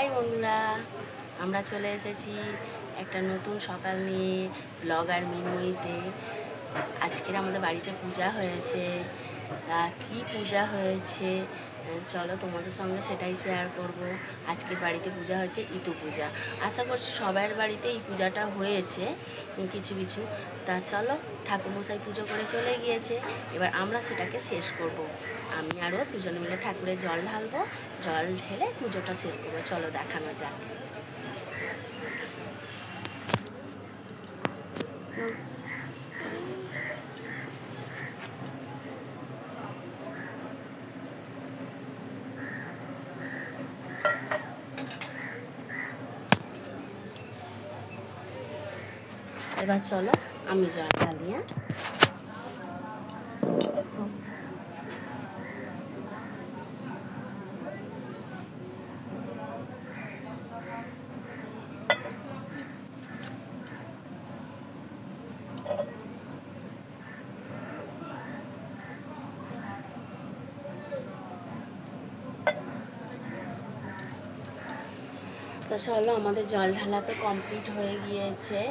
High বন্ধুরা, আমরা চলে এসেছি একটা নতুন সকাল নিয়ে ব্লগার মিনময়ীতে। আজকের আমাদের বাড়িতে পূজা হয়েছে। তা কী পূজা হয়েছে চলো তোমাদের সঙ্গে সেটাই শেয়ার করব। আজকের বাড়িতে পূজা হয়েছে ইতু পূজা। আশা করছি সবার বাড়িতে এই পূজাটা হয়েছে কিছু কিছু। তা চলো, ঠাকুরমশাই পুজো করে চলে গিয়েছে, এবার আমরা সেটাকে শেষ করব। আমি আরও দুজনে মিলে ঠাকুরের জল ঢালবো, জল ঢেলে পুজোটা শেষ করবো। চলো দেখানো যাক। এবার চলো আমি জল ঢালি। তো চলো, আমাদের জল ঢালা তো কমপ্লিট হয়ে গিয়েছে।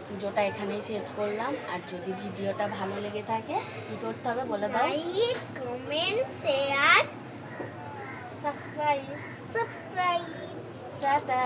পুজোটা এখানেই শেষ করলাম। আর যদি ভিডিওটা ভালো লেগে থাকে কী করতে হবে বলে দাও? Like, comment, share, subscribe. Subscribe. Tata.